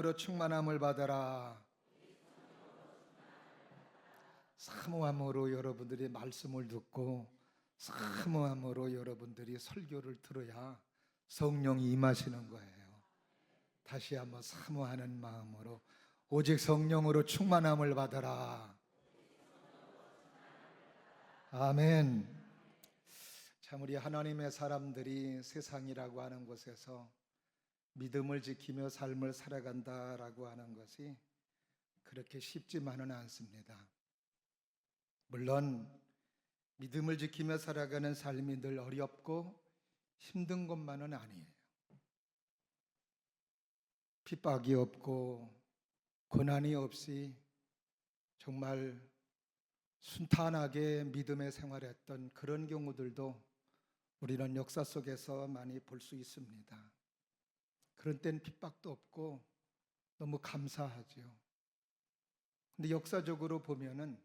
성령으로 충만함을 받아라. 사모함으로 여러분들이 말씀을 듣고 사모함으로 여러분들이 설교를 들어야 성령이 임하시는 거예요. 다시 한번 사모하는 마음으로 오직 성령으로 충만함을 받아라. 아멘. 참 우리 하나님의 사람들이 세상이라고 하는 곳에서 믿음을 지키며 삶을 살아간다라고 하는 것이 그렇게 쉽지만은 않습니다. 물론 믿음을 지키며 살아가는 삶이 늘 어렵고 힘든 것만은 아니에요. 핍박이 없고 고난이 없이 정말 순탄하게 믿음의 생활했던 그런 경우들도 우리는 역사 속에서 많이 볼 수 있습니다. 그런 땐 핍박도 없고 너무 감사하죠. 근데 역사적으로 보면은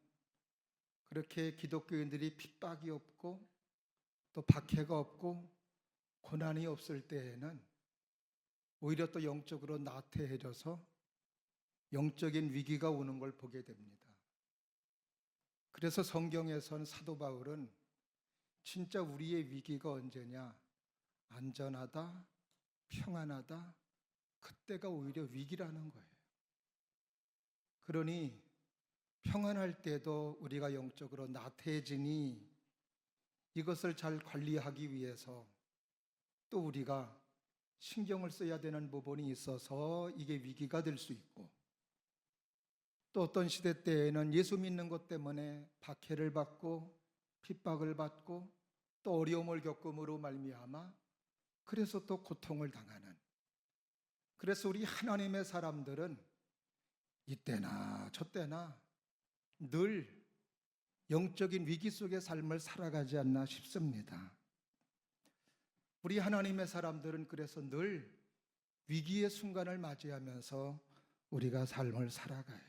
그렇게 기독교인들이 핍박이 없고 또 박해가 없고 고난이 없을 때에는 오히려 또 영적으로 나태해져서 영적인 위기가 오는 걸 보게 됩니다. 그래서 성경에서는 사도 바울은 진짜 우리의 위기가 언제냐? 안전하다, 평안하다, 그때가 오히려 위기라는 거예요. 그러니 평안할 때도 우리가 영적으로 나태해지니 이것을 잘 관리하기 위해서 또 우리가 신경을 써야 되는 부분이 있어서 이게 위기가 될 수 있고, 또 어떤 시대 때에는 예수 믿는 것 때문에 박해를 받고 핍박을 받고 또 어려움을 겪음으로 말미암아 그래서 또 고통을 당하는, 그래서 우리 하나님의 사람들은 이때나 저때나 늘 영적인 위기 속의 삶을 살아가지 않나 싶습니다. 우리 하나님의 사람들은 그래서 늘 위기의 순간을 맞이하면서 우리가 삶을 살아가요.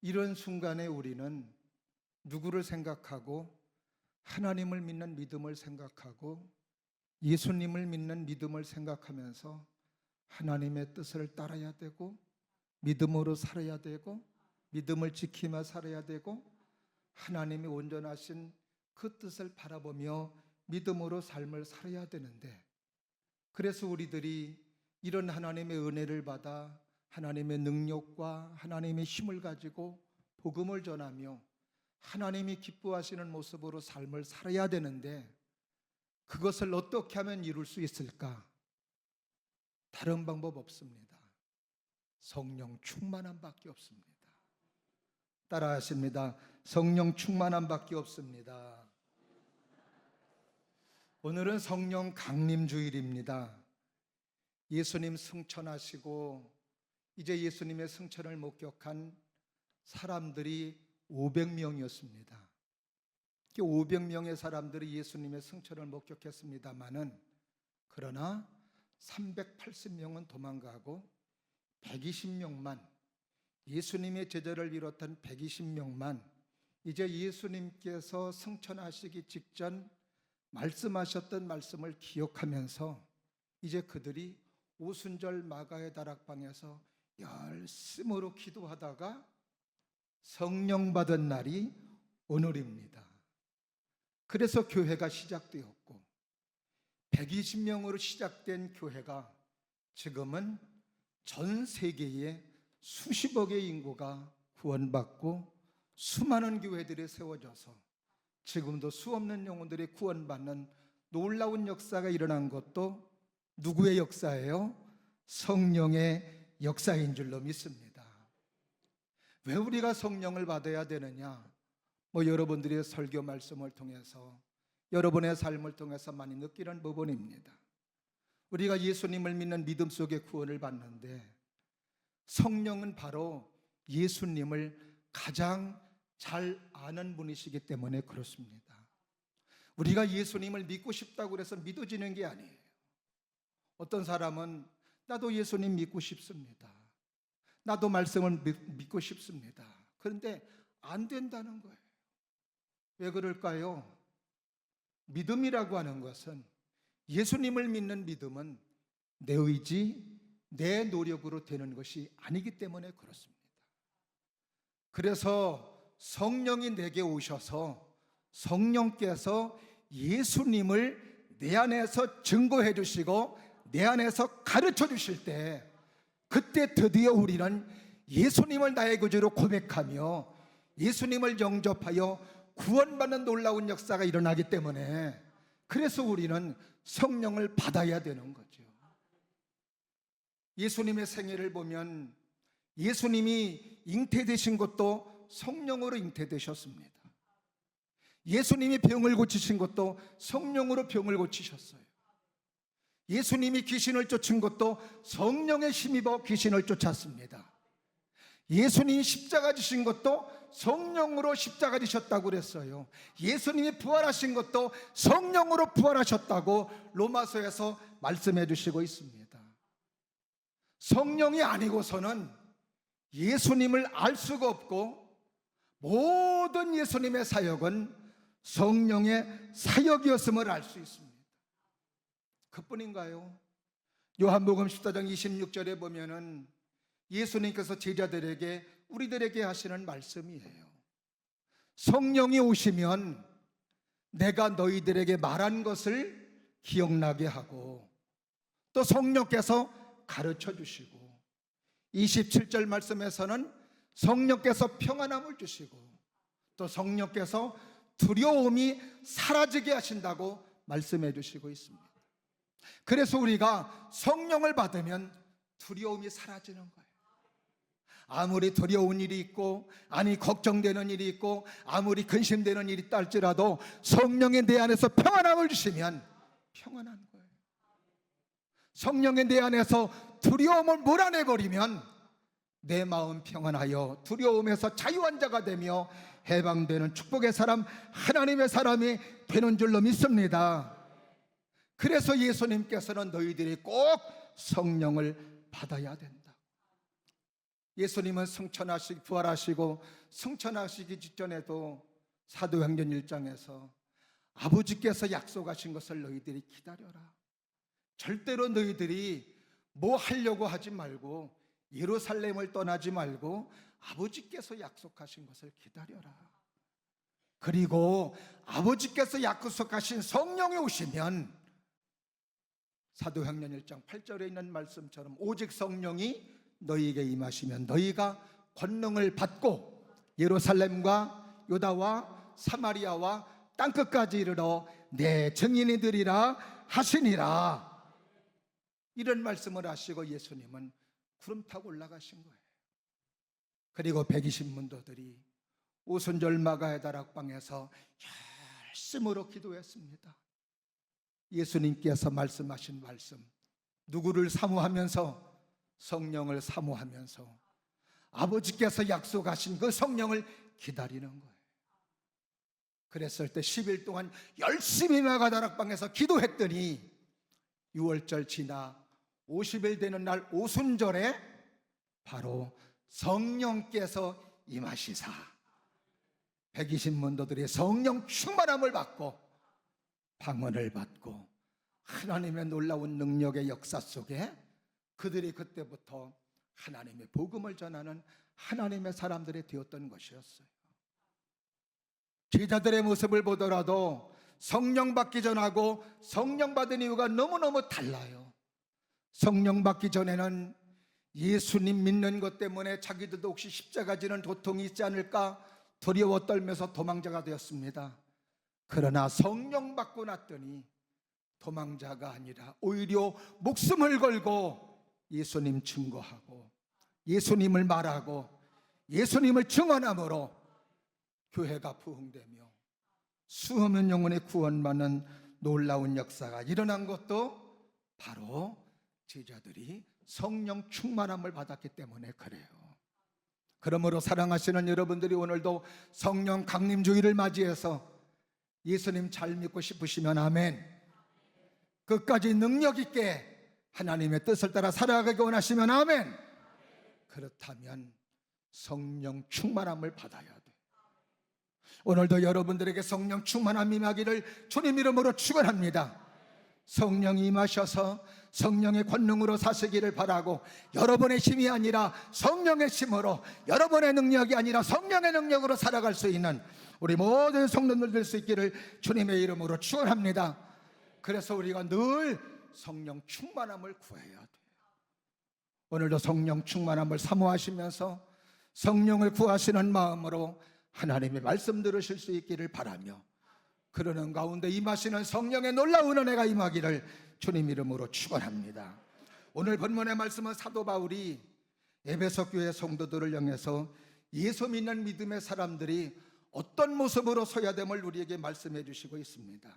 이런 순간에 우리는 누구를 생각하고 하나님을 믿는 믿음을 생각하고 예수님을 믿는 믿음을 생각하면서 하나님의 뜻을 따라야 되고 믿음으로 살아야 되고 믿음을 지키며 살아야 되고 하나님이 온전하신 그 뜻을 바라보며 믿음으로 삶을 살아야 되는데, 그래서 우리들이 이런 하나님의 은혜를 받아 하나님의 능력과 하나님의 힘을 가지고 복음을 전하며 하나님이 기뻐하시는 모습으로 삶을 살아야 되는데, 그것을 어떻게 하면 이룰 수 있을까? 다른 방법 없습니다. 성령 충만함밖에 없습니다. 따라 하십니다. 성령 충만함밖에 없습니다. 오늘은 성령 강림 주일입니다. 예수님 승천하시고 이제 예수님의 승천을 목격한 사람들이 500명이었습니다. 500명의 사람들이 예수님의 승천을 목격했습니다마는, 그러나 380명은 도망가고 120명만, 예수님의 제자를 비롯한 120명만 이제 예수님께서 승천하시기 직전 말씀하셨던 말씀을 기억하면서 이제 그들이 오순절 마가의 다락방에서 열심으로 기도하다가 성령 받은 날이 오늘입니다. 그래서 교회가 시작되었고 120명으로 시작된 교회가 지금은 전 세계에 수십억의 인구가 구원받고 수많은 교회들이 세워져서 지금도 수없는 영혼들이 구원받는 놀라운 역사가 일어난 것도 누구의 역사예요? 성령의 역사인 줄로 믿습니다. 왜 우리가 성령을 받아야 되느냐? 여러분들의 설교 말씀을 통해서 여러분의 삶을 통해서 많이 느끼는 부분입니다. 우리가 예수님을 믿는 믿음 속에 구원을 받는데 성령은 바로 예수님을 가장 잘 아는 분이시기 때문에 그렇습니다. 우리가 예수님을 믿고 싶다고 해서 믿어지는 게 아니에요. 어떤 사람은 나도 예수님 믿고 싶습니다. 나도 말씀을 믿고 싶습니다. 그런데 안 된다는 거예요. 왜 그럴까요? 믿음이라고 하는 것은, 예수님을 믿는 믿음은 내 의지, 내 노력으로 되는 것이 아니기 때문에 그렇습니다. 그래서 성령이 내게 오셔서 성령께서 예수님을 내 안에서 증거해 주시고 내 안에서 가르쳐 주실 때, 그때 드디어 우리는 예수님을 나의 구주로 고백하며 예수님을 영접하여 구원받는 놀라운 역사가 일어나기 때문에, 그래서 우리는 성령을 받아야 되는 거죠. 예수님의 생애를 보면 예수님이 잉태되신 것도 성령으로 잉태되셨습니다. 예수님이 병을 고치신 것도 성령으로 병을 고치셨어요. 예수님이 귀신을 쫓은 것도 성령에 힘입어 귀신을 쫓았습니다. 예수님이 십자가 지신 것도 성령으로 십자가 지셨다고 그랬어요. 예수님이 부활하신 것도 성령으로 부활하셨다고 로마서에서 말씀해 주시고 있습니다. 성령이 아니고서는 예수님을 알 수가 없고, 모든 예수님의 사역은 성령의 사역이었음을 알 수 있습니다. 그뿐인가요? 요한복음 14장 26절에 보면은 예수님께서 제자들에게, 우리들에게 하시는 말씀이에요. 성령이 오시면 내가 너희들에게 말한 것을 기억나게 하고, 또 성령께서 가르쳐 주시고, 27절 말씀에서는 성령께서 평안함을 주시고, 또 성령께서 두려움이 사라지게 하신다고 말씀해 주시고 있습니다. 그래서 우리가 성령을 받으면 두려움이 사라지는 거예요. 아무리 두려운 일이 있고, 아니 걱정되는 일이 있고, 아무리 근심되는 일이 있다 할지라도 성령이 내 안에서 평안함을 주시면 평안한 거예요. 성령이 내 안에서 두려움을 몰아내버리면 내 마음 평안하여 두려움에서 자유한 자가 되며 해방되는 축복의 사람, 하나님의 사람이 되는 줄로 믿습니다. 그래서 예수님께서는 너희들이 꼭 성령을 받아야 된다. 예수님은 승천하시고 부활하시고 승천하시기 직전에도 사도행전 1장에서 아버지께서 약속하신 것을 너희들이 기다려라. 절대로 너희들이 뭐 하려고 하지 말고, 예루살렘을 떠나지 말고 아버지께서 약속하신 것을 기다려라. 그리고 아버지께서 약속하신 성령이 오시면 사도행전 1장 8절에 있는 말씀처럼 오직 성령이 너희에게 임하시면 너희가 권능을 받고 예루살렘과 유다와 사마리아와 땅끝까지 이르러 내 증인이 되리라 하시니라. 이런 말씀을 하시고 예수님은 구름 타고 올라가신 거예요. 그리고 120문도들이 오순절 마가의 다락방에서 열심으로 기도했습니다. 예수님께서 말씀하신 말씀, 누구를 사모하면서? 성령을 사모하면서 아버지께서 약속하신 그 성령을 기다리는 거예요. 그랬을 때 10일 동안 열심히 마가 다락방에서 기도했더니 6월절 지나 50일 되는 날 오순절에 바로 성령께서 임하시사 120문도들이 성령 충만함을 받고 방언을 받고 하나님의 놀라운 능력의 역사 속에 그들이 그때부터 하나님의 복음을 전하는 하나님의 사람들이 되었던 것이었어요. 제자들의 모습을 보더라도 성령 받기 전하고 성령 받은 이유가 너무너무 달라요. 성령 받기 전에는 예수님 믿는 것 때문에 자기들도 혹시 십자가 지는 고통이 있지 않을까 두려워 떨면서 도망자가 되었습니다. 그러나 성령 받고 났더니 도망자가 아니라 오히려 목숨을 걸고 예수님 증거하고 예수님을 말하고 예수님을 증언함으로 교회가 부흥되며 수많은 영혼의 구원받는 놀라운 역사가 일어난 것도 바로 제자들이 성령 충만함을 받았기 때문에 그래요. 그러므로 사랑하시는 여러분들이 오늘도 성령 강림주의를 맞이해서 예수님 잘 믿고 싶으시면 아멘. 끝까지 능력 있게 하나님의 뜻을 따라 살아가기 원하시면 아멘. 그렇다면 성령 충만함을 받아야 돼. 오늘도 여러분들에게 성령 충만함 임하기를 주님 이름으로 축원합니다. 성령이 임하셔서 성령의 권능으로 사시기를 바라고, 여러분의 힘이 아니라 성령의 힘으로, 여러분의 능력이 아니라 성령의 능력으로 살아갈 수 있는 우리 모든 성도들 될 수 있기를 주님의 이름으로 축원합니다. 그래서 우리가 늘 성령 충만함을 구해야 돼요. 오늘도 성령 충만함을 사모하시면서 성령을 구하시는 마음으로 하나님의 말씀 들으실 수 있기를 바라며, 그러는 가운데 임하시는 성령의 놀라운 은혜가 임하기를 주님 이름으로 축원합니다. 오늘 본문의 말씀은 사도 바울이 에베소 교회 성도들을 향해서 예수 믿는 믿음의 사람들이 어떤 모습으로 서야 됨을 우리에게 말씀해 주시고 있습니다.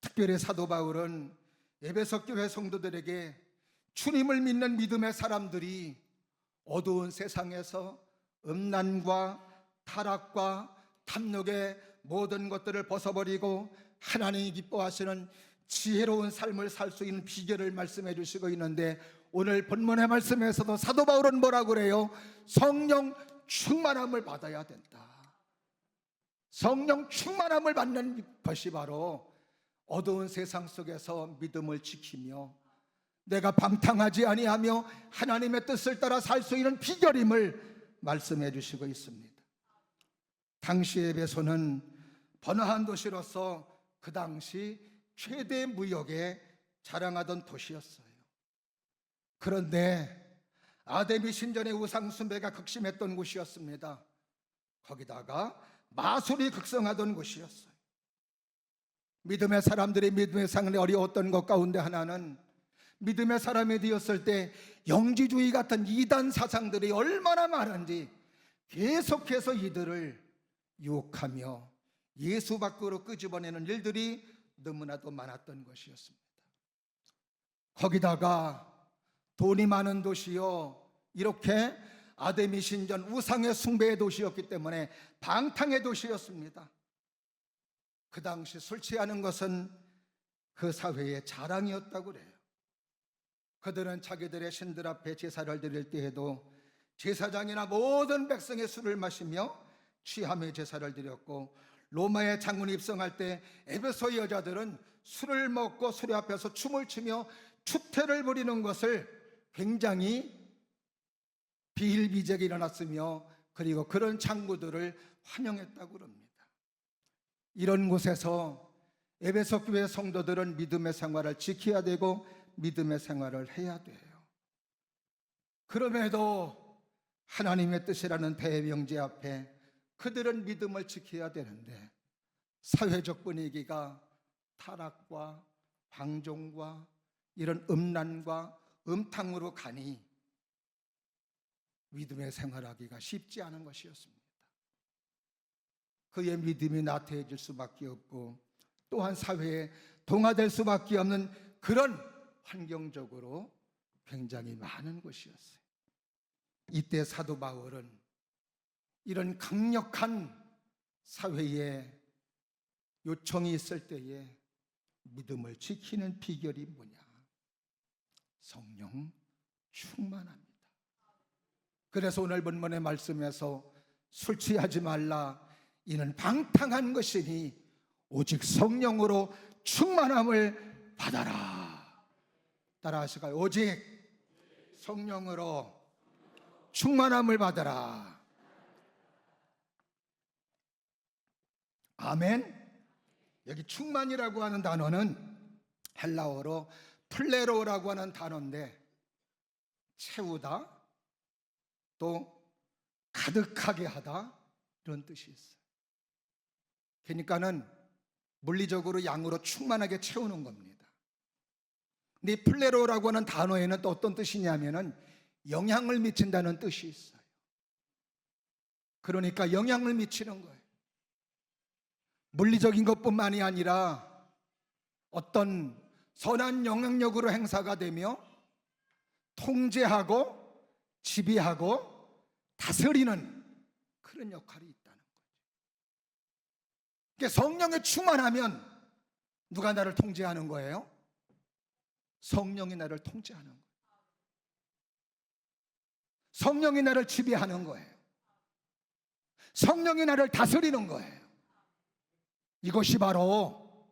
특별히 사도 바울은 에베소 교회 성도들에게 주님을 믿는 믿음의 사람들이 어두운 세상에서 음란과 타락과 탐욕의 모든 것들을 벗어버리고 하나님이 기뻐하시는 지혜로운 삶을 살 수 있는 비결을 말씀해 주시고 있는데, 오늘 본문의 말씀에서도 사도 바울은 뭐라고 그래요? 성령 충만함을 받아야 된다. 성령 충만함을 받는 것이 바로 어두운 세상 속에서 믿음을 지키며 내가 방탕하지 아니하며 하나님의 뜻을 따라 살 수 있는 비결임을 말씀해 주시고 있습니다. 당시 에베소는 번화한 도시로서 그 당시 최대 무역에 자랑하던 도시였어요. 그런데 아데미 신전의 우상 숭배가 극심했던 곳이었습니다. 거기다가 마술이 극성하던 곳이었어요. 믿음의 사람들이 믿음의 상황이 어려웠던 것 가운데 하나는, 믿음의 사람이 되었을 때 영지주의 같은 이단 사상들이 얼마나 많은지 계속해서 이들을 유혹하며 예수 밖으로 끄집어내는 일들이 너무나도 많았던 것이었습니다. 거기다가 돈이 많은 도시요, 이렇게 아데미 신전 우상의 숭배의 도시였기 때문에 방탕의 도시였습니다. 그 당시 술 취하는 것은 그 사회의 자랑이었다고 그래요. 그들은 자기들의 신들 앞에 제사를 드릴 때에도 제사장이나 모든 백성의 술을 마시며 취함의 제사를 드렸고, 로마의 장군이 입성할 때 에베소의 여자들은 술을 먹고 수레 앞에서 춤을 추며 추태를 부리는 것을 굉장히 비일비재하게 일어났으며, 그리고 그런 창구들을 환영했다고 합니다. 이런 곳에서 에베소 교회 성도들은 믿음의 생활을 지켜야 되고 믿음의 생활을 해야 돼요. 그럼에도 하나님의 뜻이라는 대명제 앞에 그들은 믿음을 지켜야 되는데, 사회적 분위기가 타락과 방종과 이런 음란과 음탕으로 가니 믿음의 생활하기가 쉽지 않은 것이었습니다. 그의 믿음이 나태해질 수밖에 없고, 또한 사회에 동화될 수밖에 없는 그런 환경적으로 굉장히 많은 것이었어요. 이때 사도 바울은 이런 강력한 사회에 요청이 있을 때에 믿음을 지키는 비결이 뭐냐? 성령 충만합니다. 그래서 오늘 본문의 말씀에서 술 취하지 말라, 이는 방탕한 것이니 오직 성령으로 충만함을 받아라. 따라 하실까요? 오직 성령으로 충만함을 받아라. 아멘. 여기 충만이라고 하는 단어는 헬라어로 플레로라고 하는 단어인데, 채우다, 또 가득하게 하다, 이런 뜻이 있어요. 그러니까는 물리적으로 양으로 충만하게 채우는 겁니다. 근데 이 플레로라고 하는 단어에는 또 어떤 뜻이냐면은 영향을 미친다는 뜻이 있어요. 그러니까 영향을 미치는 거예요. 물리적인 것뿐만이 아니라 어떤 선한 영향력으로 행사가 되며 통제하고 지배하고 다스리는 그런 역할이 있다는 거죠. 그러니까 성령에 충만하면 누가 나를 통제하는 거예요? 성령이 나를 통제하는 거예요. 성령이 나를 지배하는 거예요. 성령이 나를 다스리는 거예요. 이것이 바로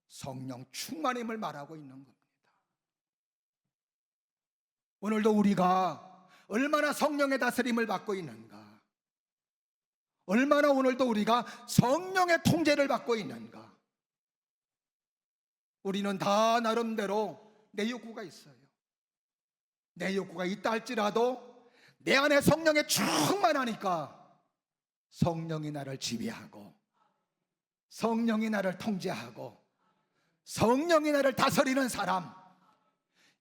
성령 충만임을 말하고 있는 겁니다. 오늘도 우리가 얼마나 성령의 다스림을 받고 있는가, 얼마나 오늘도 우리가 성령의 통제를 받고 있는가. 우리는 다 나름대로 내 욕구가 있어요. 내 욕구가 있다 할지라도 내 안에 성령의 충만하니까 성령이 나를 지배하고, 성령이 나를 통제하고, 성령이 나를 다스리는 사람,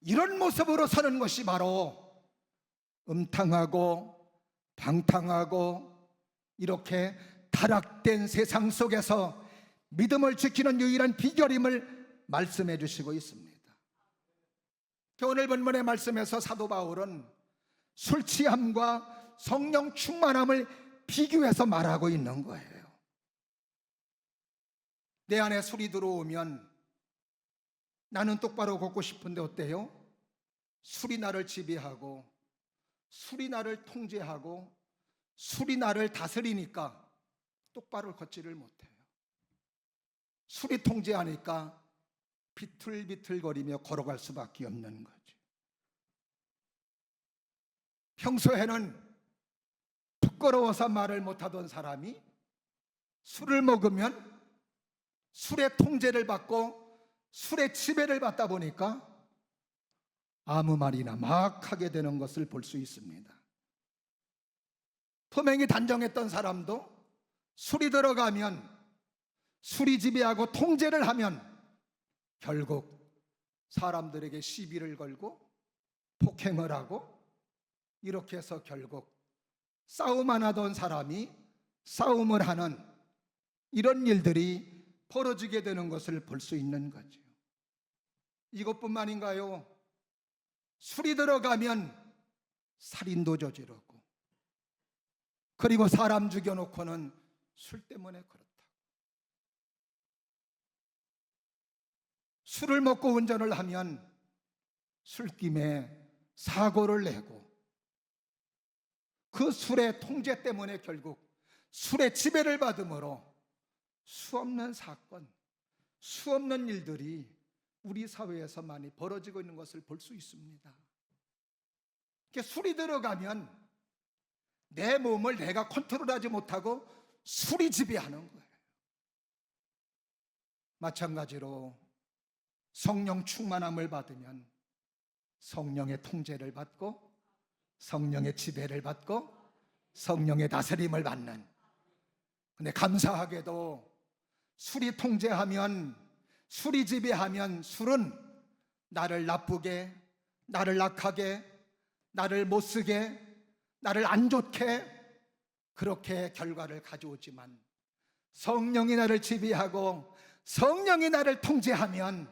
이런 모습으로 사는 것이 바로 음탕하고 방탕하고 이렇게 타락된 세상 속에서 믿음을 지키는 유일한 비결임을 말씀해 주시고 있습니다. 오늘 본문의 말씀에서 사도 바울은 술 취함과 성령 충만함을 비교해서 말하고 있는 거예요. 내 안에 술이 들어오면 나는 똑바로 걷고 싶은데 어때요? 술이 나를 지배하고, 술이 나를 통제하고, 술이 나를 다스리니까 똑바로 걷지를 못해요. 술이 통제하니까 비틀비틀거리며 걸어갈 수밖에 없는 거죠. 평소에는 부끄러워서 말을 못하던 사람이 술을 먹으면 술의 통제를 받고 술의 지배를 받다 보니까 아무 말이나 막 하게 되는 것을 볼 수 있습니다. 분명히 단정했던 사람도 술이 들어가면, 술이 지배하고 통제를 하면 결국 사람들에게 시비를 걸고 폭행을 하고, 이렇게 해서 결국 싸움 안 하던 사람이 싸움을 하는 이런 일들이 벌어지게 되는 것을 볼 수 있는 거죠. 이것뿐만인가요? 술이 들어가면 살인도 저지르고, 그리고 사람 죽여놓고는 술 때문에 그렇다. 술을 먹고 운전을 하면 술김에 사고를 내고, 그 술의 통제 때문에 결국 술의 지배를 받음으로 수없는 사건, 수없는 일들이 우리 사회에서 많이 벌어지고 있는 것을 볼 수 있습니다. 술이 들어가면 내 몸을 내가 컨트롤하지 못하고 술이 지배하는 거예요. 마찬가지로 성령 충만함을 받으면 성령의 통제를 받고, 성령의 지배를 받고, 성령의 다스림을 받는. 근데 감사하게도 술이 통제하면, 술이 지배하면 술은 나를 나쁘게, 나를 악하게, 나를 못쓰게, 나를 안 좋게 그렇게 결과를 가져오지만, 성령이 나를 지배하고 성령이 나를 통제하면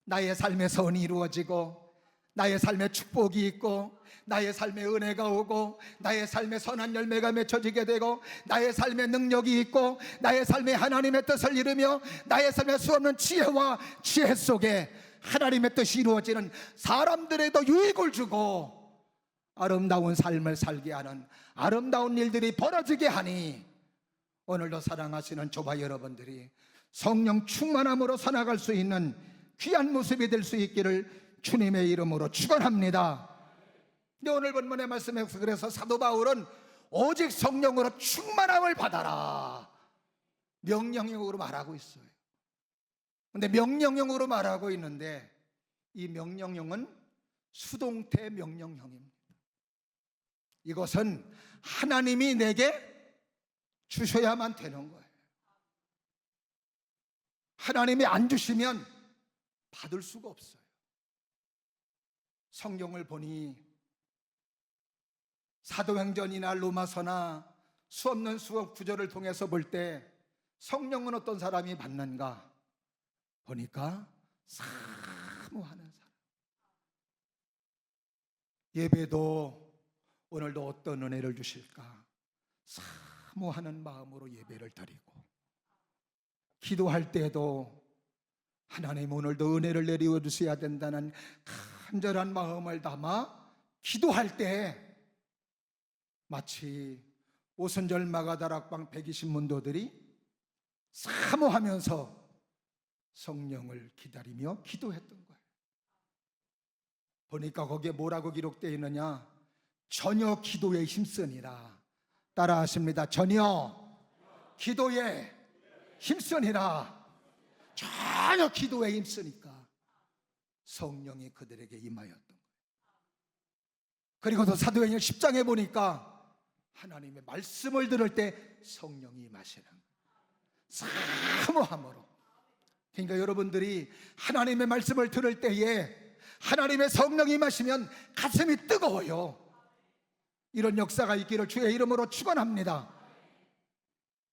나의 삶의 선이 이루어지고, 나의 삶에 축복이 있고, 나의 삶에 은혜가 오고, 나의 삶에 선한 열매가 맺혀지게 되고, 나의 삶에 능력이 있고, 나의 삶에 하나님의 뜻을 이루며, 나의 삶에 수없는 지혜와 지혜 속에 하나님의 뜻이 이루어지는, 사람들에도 유익을 주고 아름다운 삶을 살게 하는 아름다운 일들이 벌어지게 하니, 오늘도 사랑하시는 조바 여러분들이 성령 충만함으로 살아갈 수 있는 귀한 모습이 될 수 있기를 주님의 이름으로 축원합니다. 근데 오늘 본문의 말씀에서 그래서 사도 바울은 오직 성령으로 충만함을 받아라, 명령형으로 말하고 있어요. 근데 명령형으로 말하고 있는데, 이 명령형은 수동태 명령형입니다. 이것은 하나님이 내게 주셔야만 되는 거예요. 하나님이 안 주시면 받을 수가 없어요. 성경을 보니 사도행전이나 로마서나 수없는 수업 구절을 통해서 볼 때 성령은 어떤 사람이 받는가 보니까 사모하는 사람. 예배도 오늘도 어떤 은혜를 주실까 사모하는 마음으로 예배를 드리고, 기도할 때도 하나님 오늘도 은혜를 내려 주셔야 된다는 간절한 마음을 담아 기도할 때 마치 오순절 마가다락방 120문도들이 사모하면서 성령을 기다리며 기도했던 거예요. 보니까 거기에 뭐라고 기록되어 있느냐? 전혀 기도에 힘쓰니라. 따라하십니다. 전혀 기도에 힘쓰니라. 전혀 기도에 힘쓰니까 성령이 그들에게 임하였던 거예요. 그리고 또 사도행전 10장에 보니까 하나님의 말씀을 들을 때 성령이 임하시는 거예요. 사모함으로. 그러니까 여러분들이 하나님의 말씀을 들을 때에 하나님의 성령이 임하시면 가슴이 뜨거워요. 이런 역사가 있기를 주의 이름으로 축원합니다.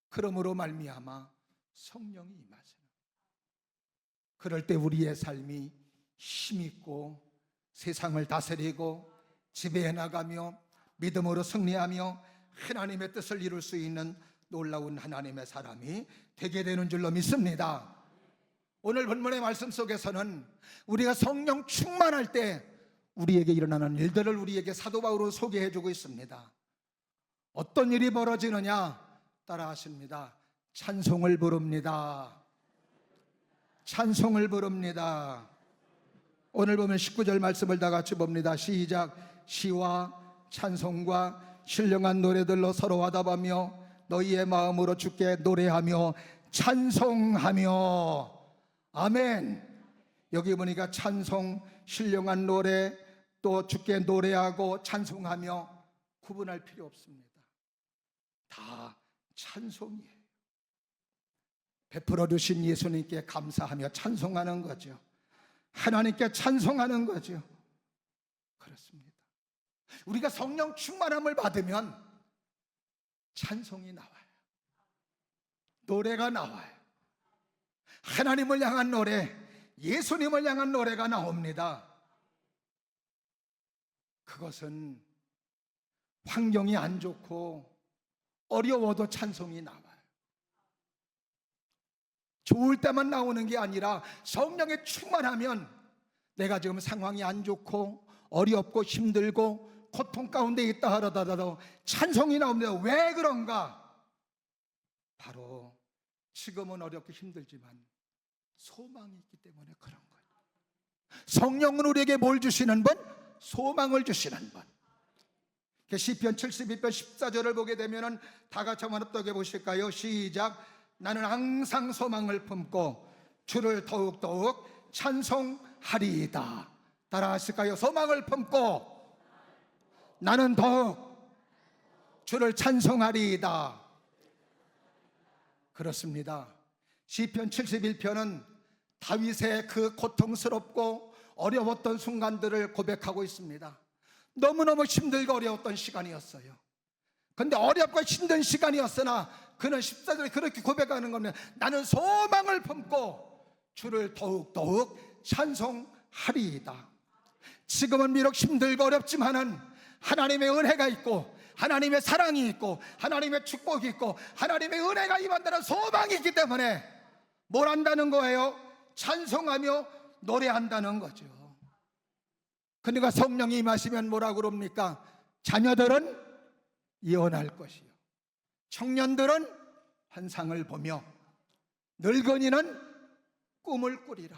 그러므로 말미암아 성령이 임하시는, 그럴 때 우리의 삶이 힘있고 세상을 다스리고 지배해 나가며 믿음으로 승리하며 하나님의 뜻을 이룰 수 있는 놀라운 하나님의 사람이 되게 되는 줄로 믿습니다. 오늘 본문의 말씀 속에서는 우리가 성령 충만할 때 우리에게 일어나는 일들을 우리에게 사도 바울은 소개해 주고 있습니다. 어떤 일이 벌어지느냐? 따라하십니다. 찬송을 부릅니다. 찬송을 부릅니다. 오늘 보면 19절 말씀을 다 같이 봅니다. 시작. 시와 찬송과 신령한 노래들로 서로 화답하며 너희의 마음으로 주께 노래하며 찬송하며. 아멘. 여기 보니까 찬송, 신령한 노래, 또 주께 노래하고 찬송하며 구분할 필요 없습니다. 다 찬송이에요. 베풀어 주신 예수님께 감사하며 찬송하는 거죠. 하나님께 찬송하는 거죠. 그렇습니다. 우리가 성령 충만함을 받으면 찬송이 나와요. 노래가 나와요. 하나님을 향한 노래, 예수님을 향한 노래가 나옵니다. 그것은 환경이 안 좋고 어려워도 찬송이 나와요. 좋을 때만 나오는 게 아니라 성령에 충만하면 내가 지금 상황이 안 좋고 어렵고 힘들고 고통 가운데 있다 하더라도 찬송이 나옵니다. 왜 그런가? 바로 지금은 어렵고 힘들지만 소망이 있기 때문에 그런 거예요. 성령은 우리에게 뭘 주시는 분? 소망을 주시는 분. 시편 72편 14절을 보게 되면 다 같이 한번 합독해 보실까요? 시작. 나는 항상 소망을 품고 주를 더욱더욱 찬송하리이다. 따라 하실까요? 소망을 품고 나는 더욱 주를 찬송하리이다. 그렇습니다. 시편 71편은 다윗의 그 고통스럽고 어려웠던 순간들을 고백하고 있습니다. 너무너무 힘들고 어려웠던 시간이었어요. 근데 어렵고 힘든 시간이었으나 그는 14절에 그렇게 고백하는 겁니다. 나는 소망을 품고 주를 더욱더욱 찬송하리이다. 지금은 비록 힘들고 어렵지만은 하나님의 은혜가 있고 하나님의 사랑이 있고 하나님의 축복이 있고 하나님의 은혜가 임한다는 소망이 있기 때문에 뭘 한다는 거예요? 찬송하며 노래한다는 거죠. 그러니까 성령이 임하시면 뭐라고 그럽니까? 자녀들은 예언할 것이요, 청년들은 환상을 보며 늙은이는 꿈을 꾸리라.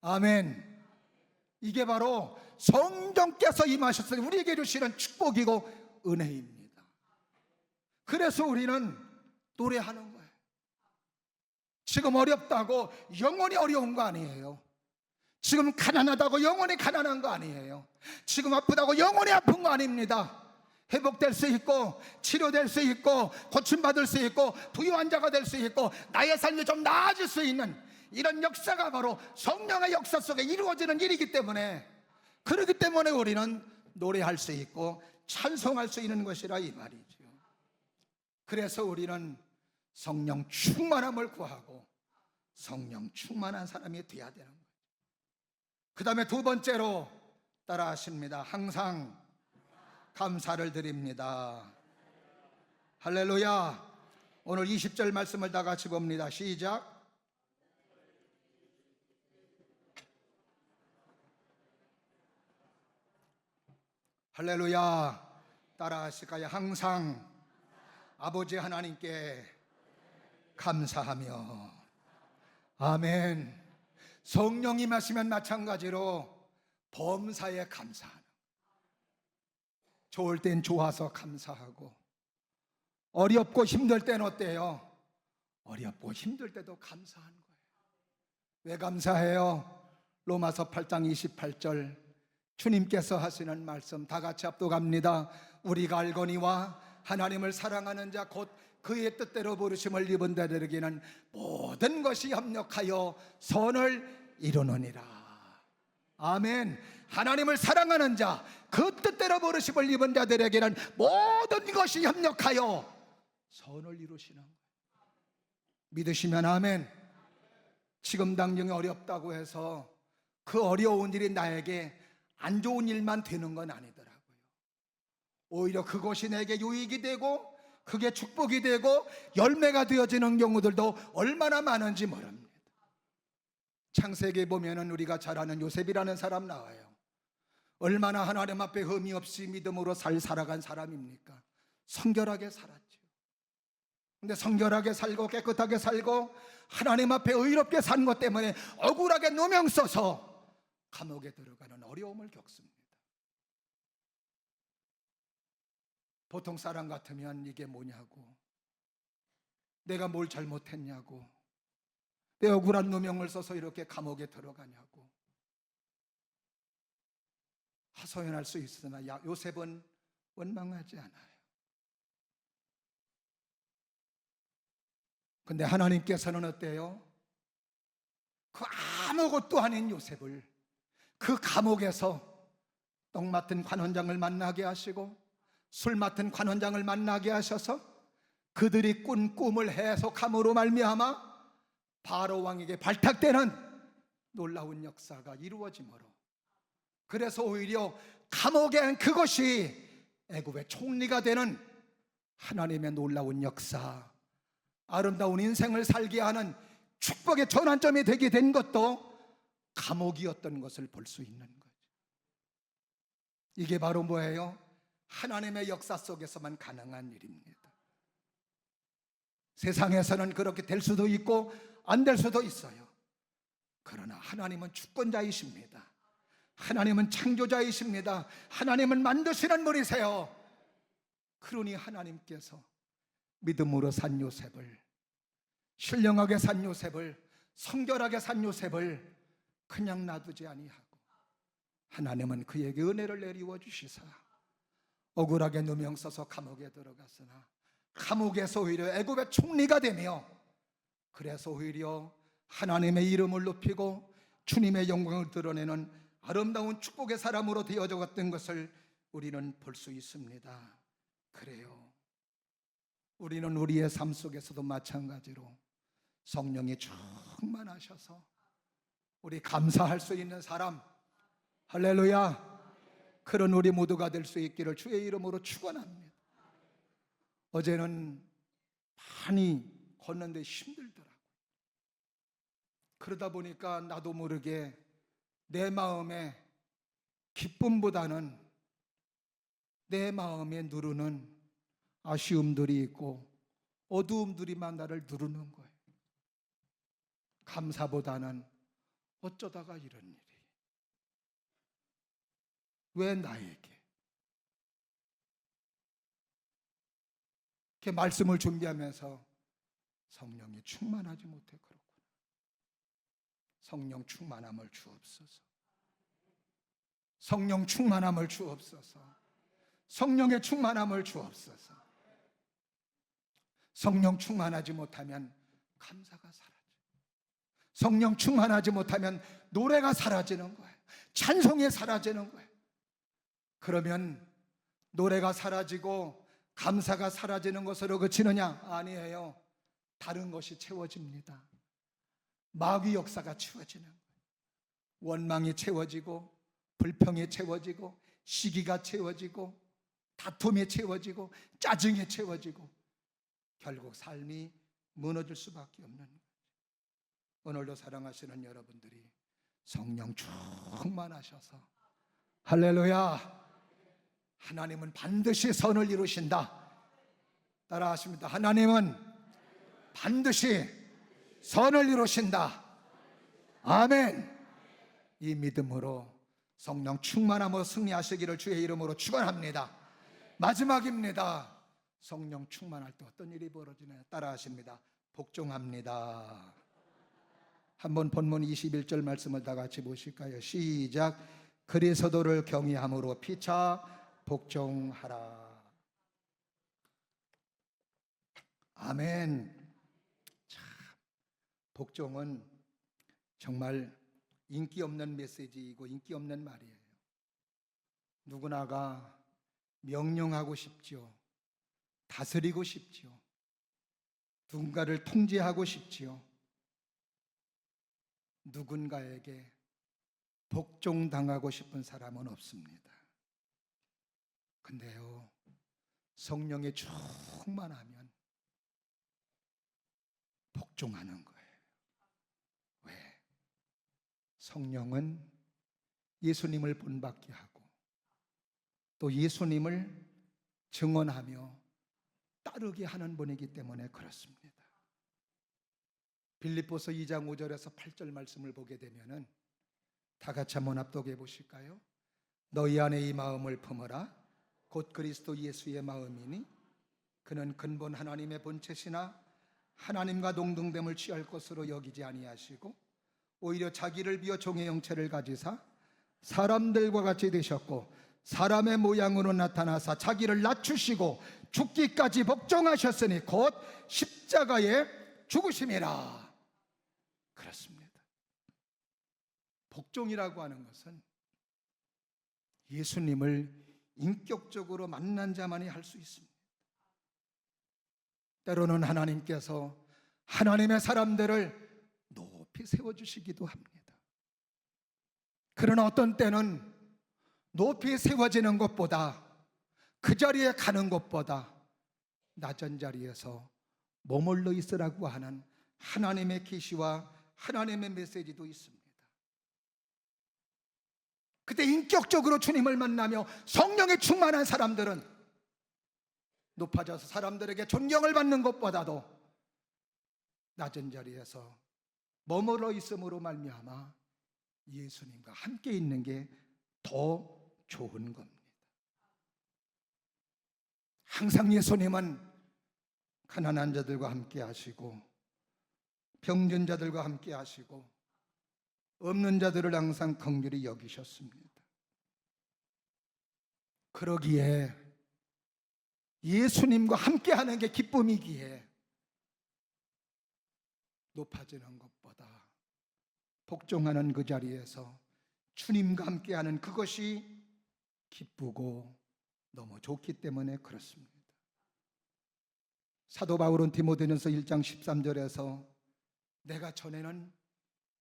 아멘. 이게 바로 성령께서 임하셨으니 우리에게 주시는 축복이고 은혜입니다. 그래서 우리는 노래하는 거예요. 지금 어렵다고 영원히 어려운 거 아니에요. 지금 가난하다고 영원히 가난한 거 아니에요. 지금 아프다고 영원히 아픈 거 아닙니다. 회복될 수 있고 치료될 수 있고 고침받을 수 있고 부유한 자가 될 수 있고 나의 삶이 좀 나아질 수 있는 이런 역사가 바로 성령의 역사 속에 이루어지는 일이기 때문에, 그렇기 때문에 우리는 노래할 수 있고 찬송할 수 있는 것이라 이 말이죠. 그래서 우리는 성령 충만함을 구하고 성령 충만한 사람이 되어야 되는 거예요. 그 다음에 두 번째로 따라하십니다. 항상 감사를 드립니다. 할렐루야. 오늘 20절 말씀을 다 같이 봅니다. 시작. 할렐루야. 따라하실까요? 항상 아버지 하나님께 감사하며. 아멘. 성령이 마시면 마찬가지로 범사에 감사하는, 좋을 땐 좋아서 감사하고, 어렵고 힘들 땐 어때요? 어렵고 힘들 때도 감사하는 거예요. 왜 감사해요? 로마서 8장 28절 주님께서 하시는 말씀 다 같이 합독합니다. 우리가 알거니와 하나님을 사랑하는 자 곧 그의 뜻대로 부르심을 입은 자들에게는 모든 것이 협력하여 선을 이루느니라. 아멘. 하나님을 사랑하는 자, 그 뜻대로 부르심을 입은 자들에게는 모든 것이 협력하여 선을 이루시는 거예요. 믿으시면 아멘. 지금 당장이 어렵다고 해서 그 어려운 일이 나에게 안 좋은 일만 되는 건 아니더라고요. 오히려 그것이 내게 유익이 되고 그게 축복이 되고 열매가 되어지는 경우들도 얼마나 많은지 모릅니다. 창세기에 보면은 우리가 잘 아는 요셉이라는 사람 나와요. 얼마나 하나님 앞에 흠이 없이 믿음으로 살아간 사람입니까? 성결하게 살았죠. 근데 성결하게 살고 깨끗하게 살고 하나님 앞에 의롭게 산 것 때문에 억울하게 누명 써서 감옥에 들어가는 어려움을 겪습니다. 보통 사람 같으면 이게 뭐냐고, 내가 뭘 잘못했냐고, 내 억울한 누명을 써서 이렇게 감옥에 들어가냐고 하소연할 수 있으나 요셉은 원망하지 않아요. 근데 하나님께서는 어때요? 그 아무것도 아닌 요셉을 그 감옥에서 떡 맡은 관원장을 만나게 하시고 술 맡은 관원장을 만나게 하셔서 그들이 꾼 꿈을 해석함으로 말미암아 바로 왕에게 발탁되는 놀라운 역사가 이루어지므로, 그래서 오히려 감옥에 그것이 애굽의 총리가 되는 하나님의 놀라운 역사, 아름다운 인생을 살게 하는 축복의 전환점이 되게 된 것도 감옥이었던 것을 볼 수 있는 거죠. 이게 바로 뭐예요? 하나님의 역사 속에서만 가능한 일입니다. 세상에서는 그렇게 될 수도 있고 안 될 수도 있어요. 그러나 하나님은 주권자이십니다. 하나님은 창조자이십니다. 하나님은 만드시는 분이세요. 그러니 하나님께서 믿음으로 산 요셉을, 신령하게 산 요셉을, 성결하게 산 요셉을 그냥 놔두지 아니하고 하나님은 그에게 은혜를 내리워 주시사 억울하게 누명 써서 감옥에 들어갔으나 감옥에서 오히려 애굽의 총리가 되며, 그래서 오히려 하나님의 이름을 높이고 주님의 영광을 드러내는 아름다운 축복의 사람으로 되어져 갔던 것을 우리는 볼 수 있습니다. 그래요, 우리는 우리의 삶 속에서도 마찬가지로 성령이 충만하셔서 우리 감사할 수 있는 사람, 할렐루야, 그런 우리 모두가 될 수 있기를 주의 이름으로 축원합니다. 어제는 많이 걷는데 힘들더라고요. 그러다 보니까 나도 모르게 내 마음에 기쁨보다는 내 마음에 누르는 아쉬움들이 있고 어두움들이만 나를 누르는 거예요. 감사보다는 어쩌다가 이런 일이, 왜 나에게? 이렇게 말씀을 준비하면서 성령이 충만하지 못해 그렇구나. 성령 충만함을 주옵소서. 성령 충만함을 주옵소서. 성령의 충만함을 주옵소서. 성령 충만하지 못하면 감사가 사라져. 성령 충만하지 못하면 노래가 사라지는 거예요. 찬송이 사라지는 거예요. 그러면 노래가 사라지고 감사가 사라지는 것으로 그치느냐? 아니에요. 다른 것이 채워집니다. 마귀 역사가 채워지는 거예요. 원망이 채워지고 불평이 채워지고 시기가 채워지고 다툼이 채워지고 짜증이 채워지고 결국 삶이 무너질 수밖에 없는 거예요. 오늘도 사랑하시는 여러분들이 성령 충만하셔서 할렐루야, 하나님은 반드시 선을 이루신다. 따라하십니다. 하나님은 반드시 선을 이루신다. 아멘. 이 믿음으로 성령 충만함으로 승리하시기를 주의 이름으로 축원합니다. 마지막입니다. 성령 충만할 때 어떤 일이 벌어지나요? 따라 하십니다. 복종합니다. 한번 본문 21절 말씀을 다 같이 보실까요? 시작. 그리스도를 경외함으로 피차 복종하라. 아멘. 참, 복종은 정말 인기 없는 메시지이고 인기 없는 말이에요. 누구나가 명령하고 싶지요. 다스리고 싶지요. 누군가를 통제하고 싶지요. 누군가에게 복종당하고 싶은 사람은 없습니다. 근데요, 성령에 충만하면 복종하는 거예요. 왜? 성령은 예수님을 본받게 하고 또 예수님을 증언하며 따르게 하는 분이기 때문에 그렇습니다. 빌립보서 2장 5절에서 8절 말씀을 보게 되면은 다 같이 한번 합독해 보실까요? 너희 안에 이 마음을 품어라. 곧 그리스도 예수의 마음이니 그는 근본 하나님의 본체시나 하나님과 동등됨을 취할 것으로 여기지 아니하시고 오히려 자기를 비워 종의 형체를 가지사 사람들과 같이 되셨고 사람의 모양으로 나타나사 자기를 낮추시고 죽기까지 복종하셨으니 곧 십자가에 죽으심이라. 그렇습니다. 복종이라고 하는 것은 예수님을 인격적으로 만난 자만이 할 수 있습니다. 때로는 하나님께서 하나님의 사람들을 높이 세워주시기도 합니다. 그러나 어떤 때는 높이 세워지는 것보다 그 자리에 가는 것보다 낮은 자리에서 머물러 있으라고 하는 하나님의 계시와 하나님의 메시지도 있습니다. 그때 인격적으로 주님을 만나며 성령에 충만한 사람들은 높아져서 사람들에게 존경을 받는 것보다도 낮은 자리에서 머물러 있음으로 말미암아 예수님과 함께 있는 게 더 좋은 겁니다. 항상 예수님은 가난한 자들과 함께 하시고 병든 자들과 함께 하시고 없는 자들을 항상 긍휼히 여기셨습니다. 그러기에 예수님과 함께 하는 게 기쁨이기에 높아지는 것보다 복종하는 그 자리에서 주님과 함께하는 그것이 기쁘고 너무 좋기 때문에 그렇습니다. 사도 바울은 디모데전서 1장 13절에서 내가 전에는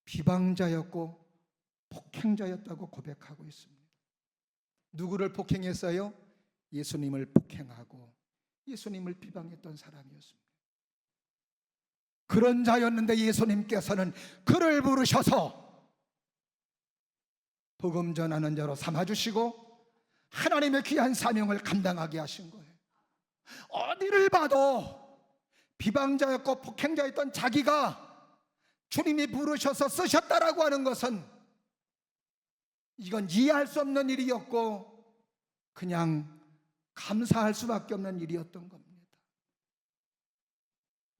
비방자였고 폭행자였다고 고백하고 있습니다. 누구를 폭행했어요? 예수님을 폭행하고 예수님을 비방했던 사람이었습니다. 그런 자였는데 예수님께서는 그를 부르셔서 복음 전하는 자로 삼아주시고 하나님의 귀한 사명을 감당하게 하신 거예요. 어디를 봐도 비방자였고 폭행자였던 자기가 주님이 부르셔서 쓰셨다라고 하는 것은 이건 이해할 수 없는 일이었고 그냥 감사할 수밖에 없는 일이었던 겁니다.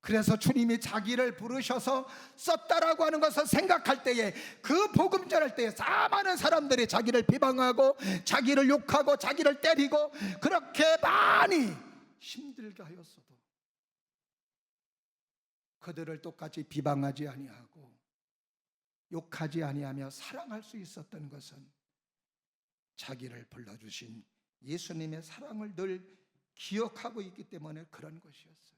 그래서 주님이 자기를 부르셔서 썼다라고 하는 것을 생각할 때에 그 복음 전할 때에 수많은 사람들이 자기를 비방하고 자기를 욕하고 자기를 때리고 그렇게 많이 힘들게 하였어도 그들을 똑같이 비방하지 아니하고 욕하지 아니하며 사랑할 수 있었던 것은 자기를 불러주신 예수님의 사랑을 늘 기억하고 있기 때문에 그런 것이었어요.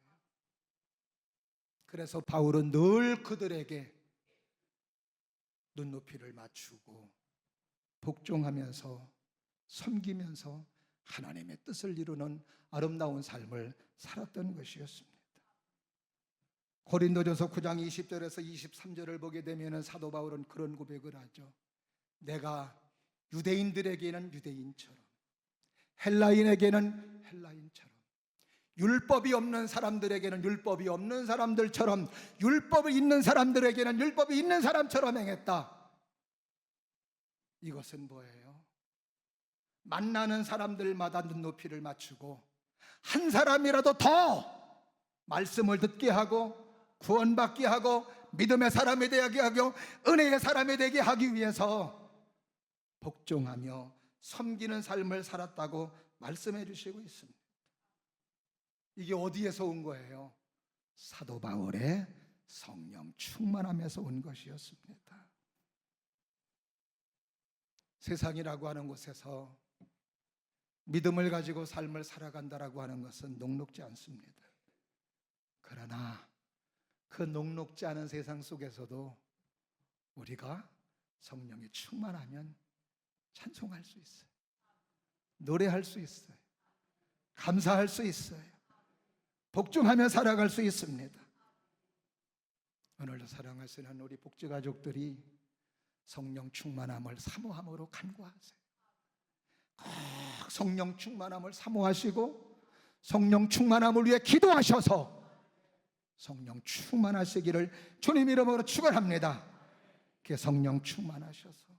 그래서 바울은 늘 그들에게 눈높이를 맞추고 복종하면서 섬기면서 하나님의 뜻을 이루는 아름다운 삶을 살았던 것이었습니다. 고린도전서 9장 20절에서 23절을 보게 되면 사도 바울은 그런 고백을 하죠. 내가 유대인들에게는 유대인처럼 헬라인에게는 헬라인처럼 율법이 없는 사람들에게는 율법이 없는 사람들처럼 율법이 있는 사람들에게는 율법이 있는 사람처럼 행했다. 이것은 뭐예요? 만나는 사람들마다 눈높이를 맞추고 한 사람이라도 더 말씀을 듣게 하고 구원받게 하고 믿음의 사람이 되게 하고 은혜의 사람이 되게 하기 위해서 복종하며 섬기는 삶을 살았다고 말씀해 주시고 있습니다. 이게 어디에서 온 거예요? 사도 바울의 성령 충만함에서 온 것이었습니다. 세상이라고 하는 곳에서 믿음을 가지고 삶을 살아간다라고 하는 것은 녹록지 않습니다. 그러나 그 녹록지 않은 세상 속에서도 우리가 성령이 충만하면 찬송할 수 있어요. 노래할 수 있어요. 감사할 수 있어요. 복종하며 살아갈 수 있습니다. 오늘도 사랑하시는 우리 복지가족들이 성령 충만함을 사모함으로 간구하세요. 꼭 성령 충만함을 사모하시고 성령 충만함을 위해 기도하셔서 성령 충만하시기를 주님 이름으로 축원합니다. 그 성령 충만하셔서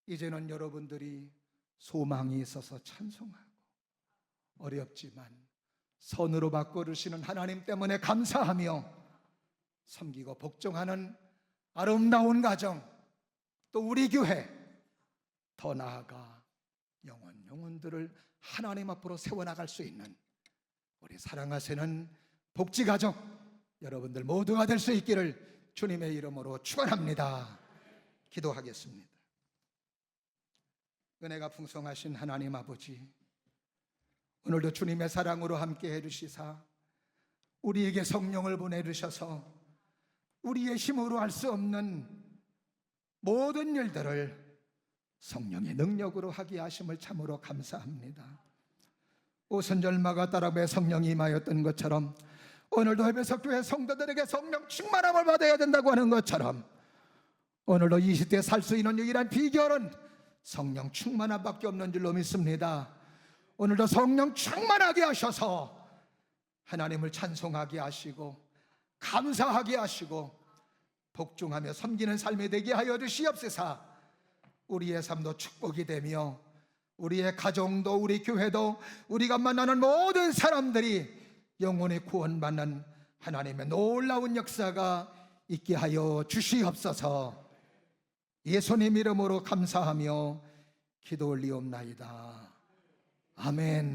이제는 여러분들이 소망이 있어서 찬송하고 어렵지만 선으로 바꿔주시는 하나님 때문에 감사하며 섬기고 복종하는 아름다운 가정, 또 우리 교회, 더 나아가 영혼들을 하나님 앞으로 세워나갈 수 있는 우리 사랑하시는 복지가족 여러분들 모두가 될 수 있기를 주님의 이름으로 축원합니다. 기도하겠습니다. 은혜가 풍성하신 하나님 아버지, 오늘도 주님의 사랑으로 함께 해주시사 우리에게 성령을 보내주셔서 우리의 힘으로 할 수 없는 모든 일들을 성령의 능력으로 하게 하심을 참으로 감사합니다. 오순절마가 따라배 성령이 임하였던 것처럼 오늘도 해배석교회 성도들에게 성령 충만함을 받아야 된다고 하는 것처럼 오늘도 20대에 살 수 있는 유일한 비결은 성령 충만함밖에 없는 줄로 믿습니다. 오늘도 성령 충만하게 하셔서 하나님을 찬송하게 하시고 감사하게 하시고 복종하며 섬기는 삶이 되게 하여 주시옵소서. 우리의 삶도 축복이 되며 우리의 가정도 우리 교회도 우리가 만나는 모든 사람들이 영혼의 구원받는 하나님의 놀라운 역사가 있게 하여 주시옵소서. 예수님 이름으로 감사하며 기도 올리옵나이다. 아멘.